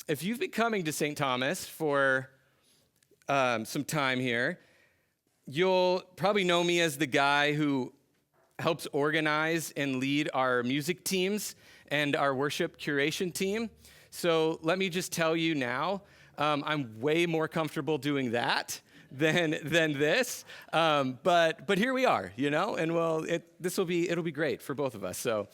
If you've been coming to St. Thomas for some time here, you'll probably know me as the guy who helps organize and lead our music teams and our worship curation team. So let me just tell you now, I'm way more comfortable doing that than this. But here we are, you know, and well, it'll be great for both of us. So,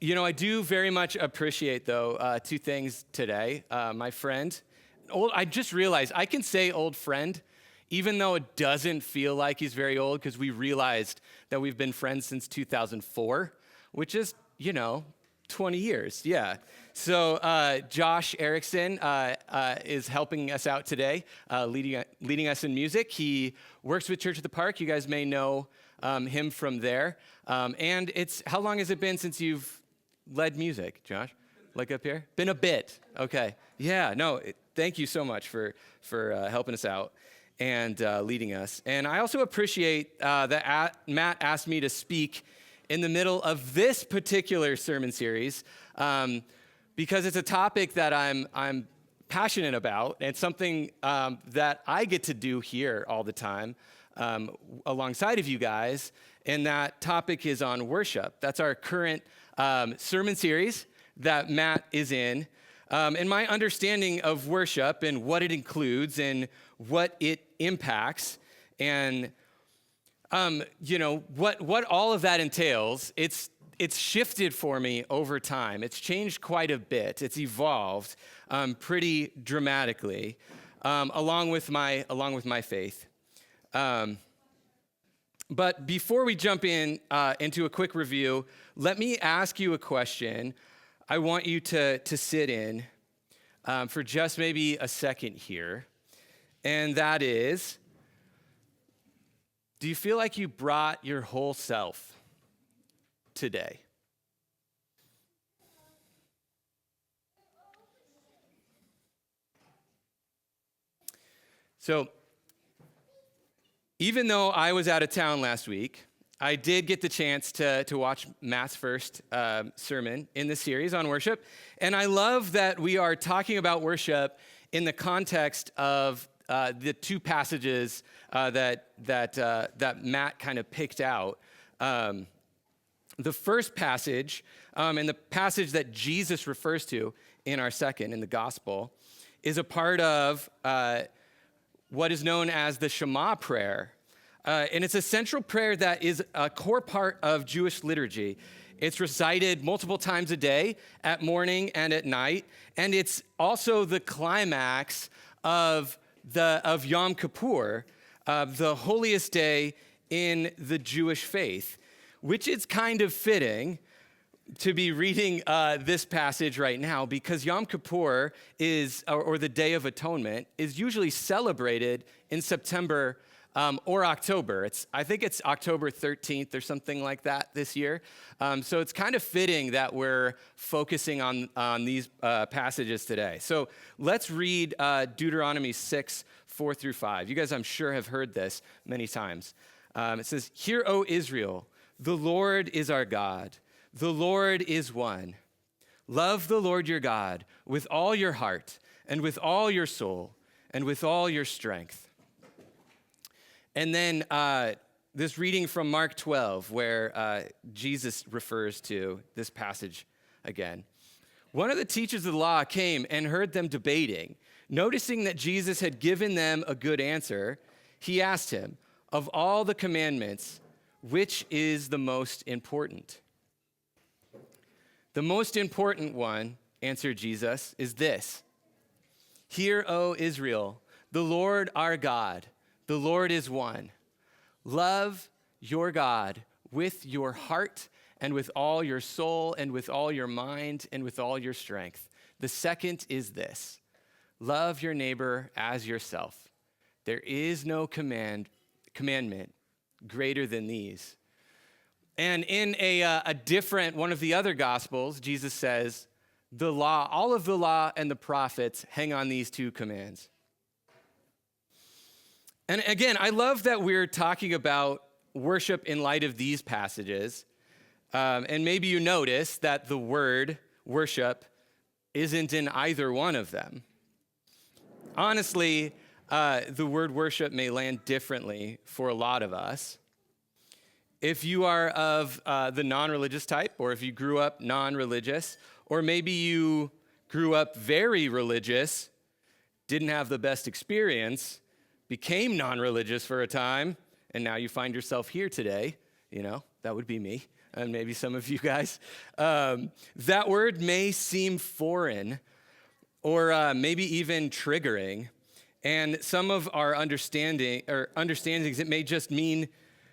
you know, I do very much appreciate though two things today. My friend, I just realized I can say old friend, even though it doesn't feel like he's very old, because we realized that we've been friends since 2004, which is, you know, 20 years, yeah. So Josh Erickson is helping us out today, leading us in music. He works with Church at the Park. You guys may know him from there. And how long has it been since you've led music, Josh? Like up here? Been a bit, okay. Yeah, no, thank you so much for helping us out and leading us. And I also appreciate that Matt asked me to speak in the middle of this particular sermon series because it's a topic that I'm passionate about and something that I get to do here all the time alongside of you guys, and that topic is on worship. That's our current sermon series that Matt is in. And my understanding of worship and what it includes and what it impacts and you know, what all of that entails, it's shifted for me over time. It's changed quite a bit. It's evolved pretty dramatically, along with my faith. But before we jump into a quick review, let me ask you a question. I want you to sit in for just maybe a second here, and that is, do you feel like you brought your whole self today? So, even though I was out of town last week, I did get the chance to watch Matt's first sermon in the series on worship. And I love that we are talking about worship in the context of the two passages that Matt kind of picked out. The first passage, and the passage that Jesus refers to in our second, in the gospel, is a part of what is known as the Shema prayer. And it's a central prayer that is a core part of Jewish liturgy. It's recited multiple times a day, at morning and at night, and it's also the climax of Yom Kippur, the holiest day in the Jewish faith, which is kind of fitting to be reading this passage right now, because Yom Kippur or the Day of Atonement, is usually celebrated in September or October. I think it's October 13th or something like that this year. So it's kind of fitting that we're focusing on these passages today. So let's read Deuteronomy 6, 4 through 5. You guys, I'm sure, have heard this many times. It says, "Hear, O Israel, the Lord is our God. The Lord is one. Love the Lord your God with all your heart and with all your soul and with all your strength." And then this reading from Mark 12, where Jesus refers to this passage again. "One of the teachers of the law came and heard them debating. Noticing that Jesus had given them a good answer, he asked him, 'Of all the commandments, which is the most important?' 'The most important one,' answered Jesus, 'is this: Hear, O Israel, the Lord our God, the Lord is one. Love your God with your heart and with all your soul and with all your mind and with all your strength. The second is this: love your neighbor as yourself. There is no commandment greater than these." And in a different one of the other gospels, Jesus says, "The law, all of the law and the prophets hang on these two commands." And again, I love that we're talking about worship in light of these passages. And maybe you notice that the word worship isn't in either one of them. Honestly, the word worship may land differently for a lot of us. If you are of the non-religious type, or if you grew up non-religious, or maybe you grew up very religious, didn't have the best experience, became non-religious for a time, and now you find yourself here today, that would be me, and maybe some of you guys. That word may seem foreign, or maybe even triggering, and some of our understandings, it may just mean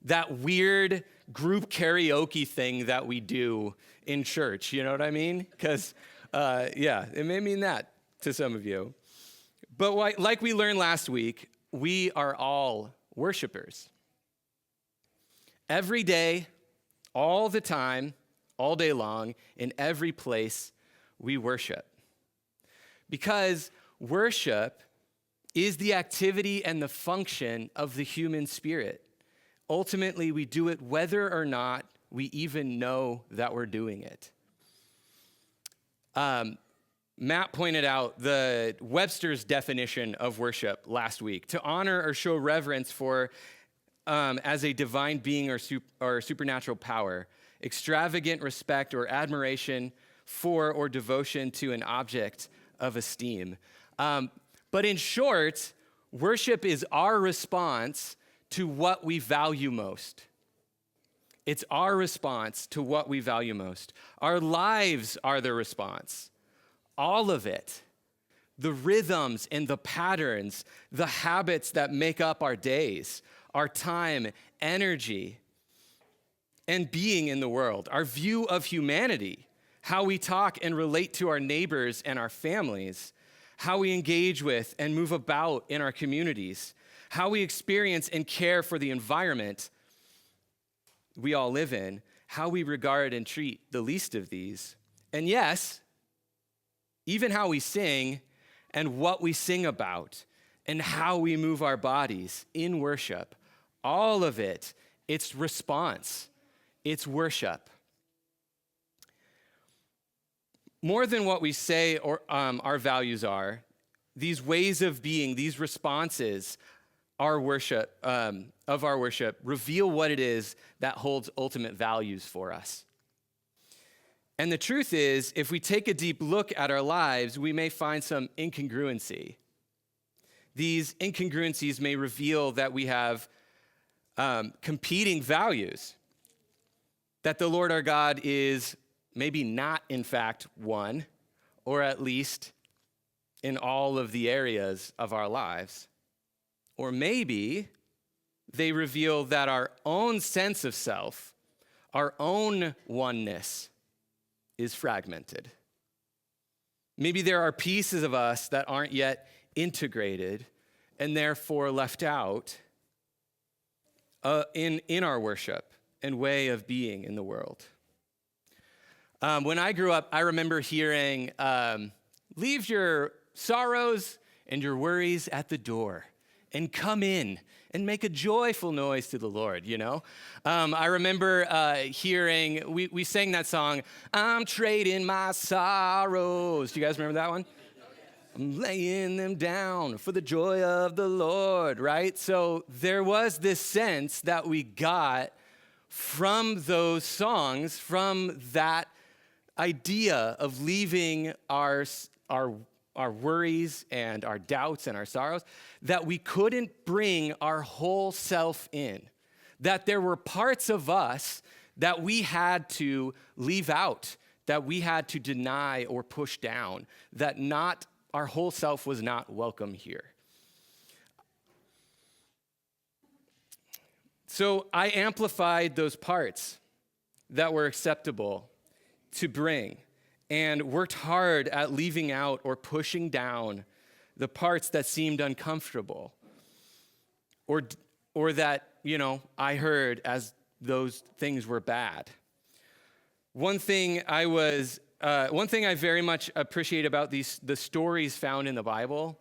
that weird group karaoke thing that we do in church, you know what I mean? Because, it may mean that to some of you. But like we learned last week, we are all worshipers. Every day, all the time, all day long, in every place, we worship. Because worship is the activity and the function of the human spirit. Ultimately, we do it whether or not we even know that we're doing it. Matt pointed out the Webster's definition of worship last week: to honor or show reverence for as a divine being or supernatural power, extravagant respect or admiration for or devotion to an object of esteem. But in short, worship is our response to what we value most. It's our response to what we value most. Our lives are the response. All of it. The rhythms and the patterns, the habits that make up our days, our time, energy, and being in the world, our view of humanity, how we talk and relate to our neighbors and our families, how we engage with and move about in our communities, how we experience and care for the environment we all live in, how we regard and treat the least of these, and yes, even how we sing and what we sing about and how we move our bodies in worship. All of it, it's response, it's worship. More than what we say or our values are, these ways of being, these responses, our worship, of our worship, reveal what it is that holds ultimate values for us. And the truth is, if we take a deep look at our lives, we may find some incongruency. These incongruencies may reveal that we have competing values, that the Lord our God is maybe not, in fact, one, or at least in all of the areas of our lives. Or maybe they reveal that our own sense of self, our own oneness, is fragmented. Maybe there are pieces of us that aren't yet integrated and therefore left out in our worship and way of being in the world. When I grew up, I remember hearing, leave your sorrows and your worries at the door and come in and make a joyful noise to the Lord, I remember hearing, we sang that song, I'm trading my sorrows. Do you guys remember that one? I'm laying them down for the joy of the Lord, right? So there was this sense that we got from those songs, from that idea of leaving our worries and our doubts and our sorrows, that we couldn't bring our whole self in, that there were parts of us that we had to leave out, that we had to deny or push down, that our whole self was not welcome here. So I amplified those parts that were acceptable to bring and worked hard at leaving out or pushing down the parts that seemed uncomfortable or that, I heard as those things were bad. One thing I very much appreciate about the stories found in the Bible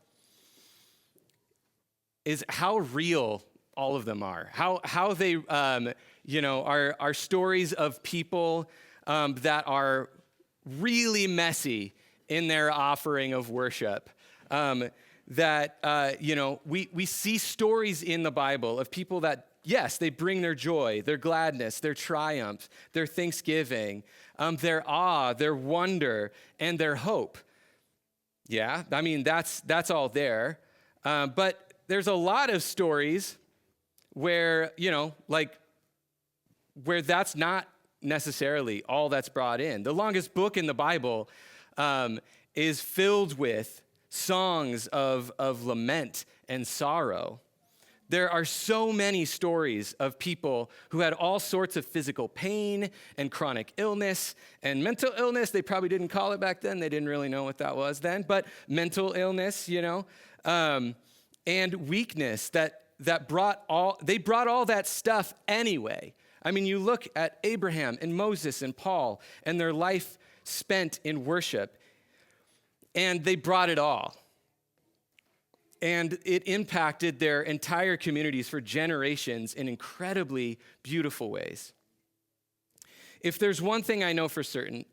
is how real all of them are. How they, are stories of people that are really messy in their offering of worship. We see stories in the Bible of people that, yes, they bring their joy, their gladness, their triumph, their thanksgiving, their awe, their wonder, and their hope. Yeah, I mean, that's all there. But there's a lot of stories where, where that's not necessarily all that's brought in. The longest book in the Bible is filled with songs of lament and sorrow. There are so many stories of people who had all sorts of physical pain and chronic illness and mental illness. They probably didn't call it back then. They didn't really know what that was then, but mental illness, and weakness that brought all that stuff anyway. I mean, you look at Abraham and Moses and Paul and their life spent in worship, and they brought it all. And it impacted their entire communities for generations in incredibly beautiful ways. If there's one thing I know for certain,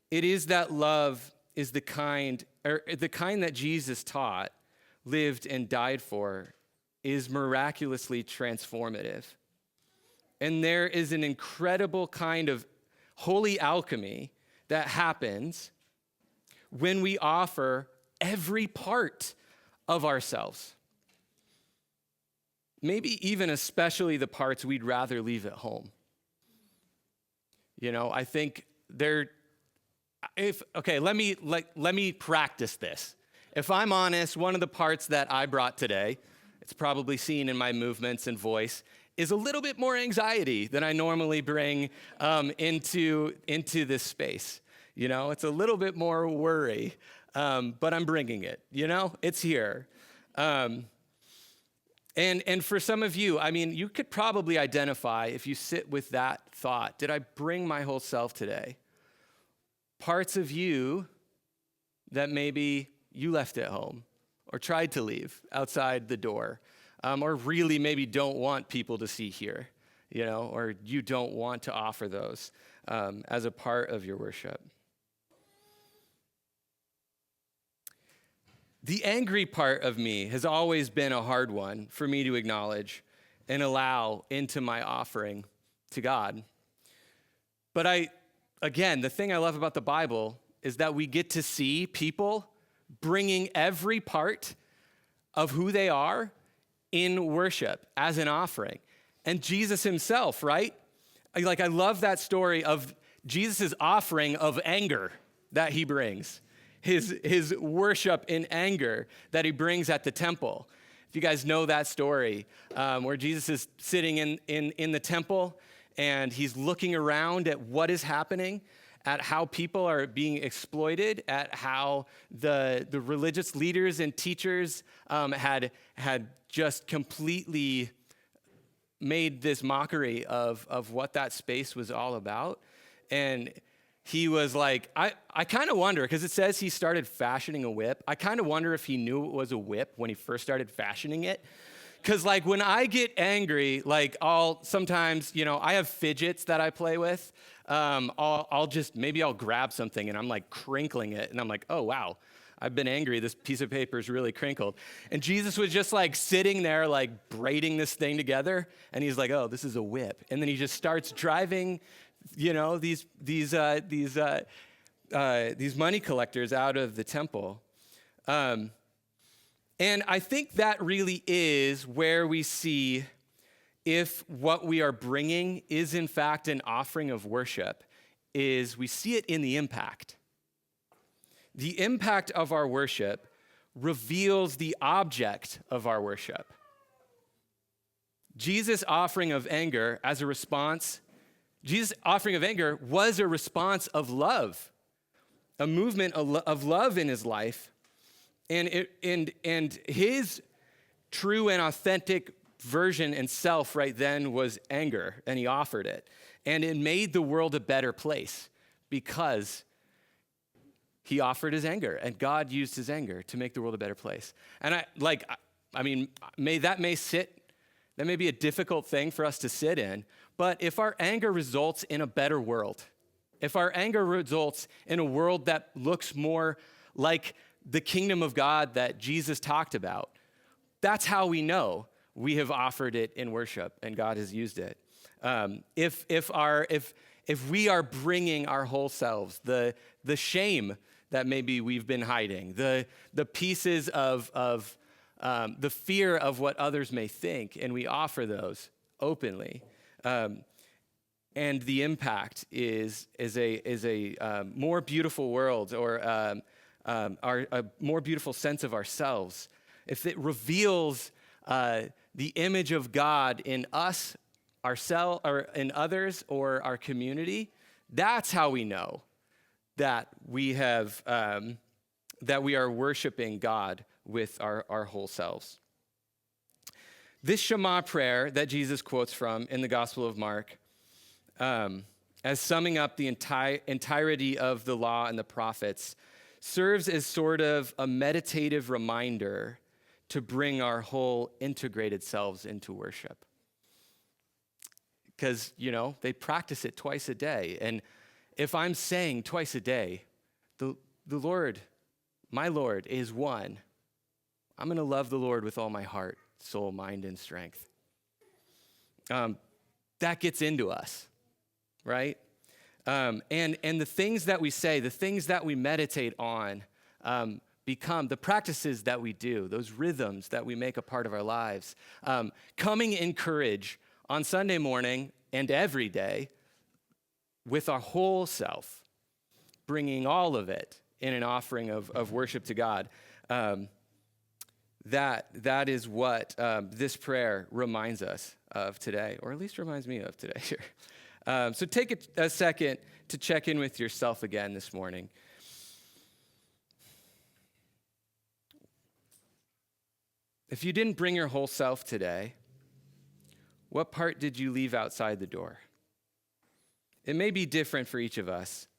it is that love is the kind that Jesus taught, lived, and died for, is miraculously transformative. And there is an incredible kind of holy alchemy that happens when we offer every part of ourselves. Maybe even especially the parts we'd rather leave at home. I think let me practice this. If I'm honest, one of the parts that I brought today, it's probably seen in my movements and voice, is a little bit more anxiety than I normally bring into this space. It's a little bit more worry, but I'm bringing it. It's here. And for some of you, I mean, you could probably identify if you sit with that thought. Did I bring my whole self today? Parts of you that maybe you left at home or tried to leave outside the door, or really maybe don't want people to see here, or you don't want to offer those as a part of your worship. The angry part of me has always been a hard one for me to acknowledge and allow into my offering to God. But the thing I love about the Bible is that we get to see people bringing every part of who they are in worship as an offering. And Jesus himself, right? I love that story of Jesus' offering of anger that he brings. His worship in anger that he brings at the temple. If you guys know that story, where Jesus is sitting in the temple and he's looking around at what is happening, at how people are being exploited, at how the religious leaders and teachers had just completely made this mockery of what that space was all about. And he was like, I kind of wonder, because it says he started fashioning a whip. I kind of wonder if he knew it was a whip when he first started fashioning it. Because when I get angry, I'll sometimes, I have fidgets that I play with. I'll grab something and I'm crinkling it. And I'm like, oh, wow, I've been angry. This piece of paper is really crinkled. And Jesus was just sitting there, braiding this thing together. And he's like, oh, this is a whip. And then he just starts driving these money collectors out of the temple. And I think that really is where we see if what we are bringing is in fact an offering of worship, is we see it in the impact. The impact of our worship reveals the object of our worship. Jesus' offering of anger was a response of love, a movement of love in his life, and his true and authentic version and self right then was anger, and he offered it, and it made the world a better place because he offered his anger, and God used his anger to make the world a better place. And that may be a difficult thing for us to sit in, but if our anger results in a better world, if our anger results in a world that looks more like the kingdom of God that Jesus talked about, that's how we know we have offered it in worship and God has used it. If we are bringing our whole selves, the shame that maybe we've been hiding, the pieces of the fear of what others may think, and we offer those openly, and the impact is a more beautiful world, or a more beautiful sense of ourselves. If it reveals the image of God in us, ourselves, or in others, or our community, that's how we know that we have that we are worshiping God with our whole selves. This Shema prayer that Jesus quotes from in the Gospel of Mark, as summing up the entirety of the law and the prophets, serves as sort of a meditative reminder to bring our whole integrated selves into worship. Because, they practice it twice a day. And if I'm saying twice a day, the Lord, my Lord, is one, I'm going to love the Lord with all my heart, soul, mind, and strength. That gets into us, right? And the things that we say, the things that we meditate on, become the practices that we do, those rhythms that we make a part of our lives. Coming in courage on Sunday morning and every day with our whole self, bringing all of it in an offering of worship to God. That is what this prayer reminds us of today, or at least reminds me of today. So take a second to check in with yourself again this morning. If you didn't bring your whole self today, what part did you leave outside the door? It may be different for each of us.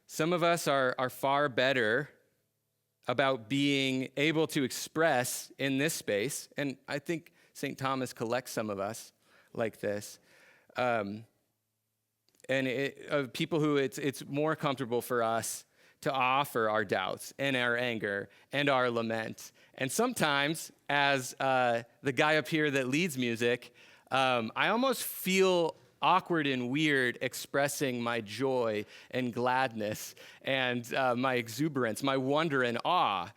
Some of us are far better about being able to express in this space, and I think St. Thomas collects some of us like this, and people who it's more comfortable for us to offer our doubts and our anger and our lament. And sometimes, as the guy up here that leads music, I almost feel awkward and weird expressing my joy and gladness and my exuberance, my wonder and awe,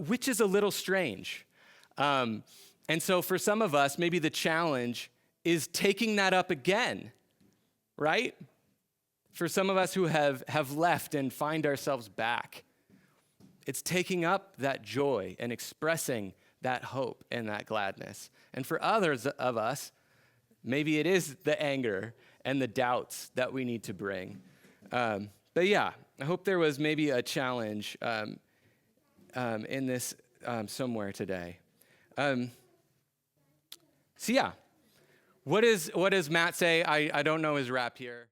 which is a little strange. And so for some of us, maybe the challenge is taking that up again, right? For some of us who have left and find ourselves back, it's taking up that joy and expressing that hope and that gladness. And for others of us, maybe it is the anger and the doubts that we need to bring. But yeah, I hope there was maybe a challenge in this somewhere today. So yeah, what does Matt say? I don't know his rap here.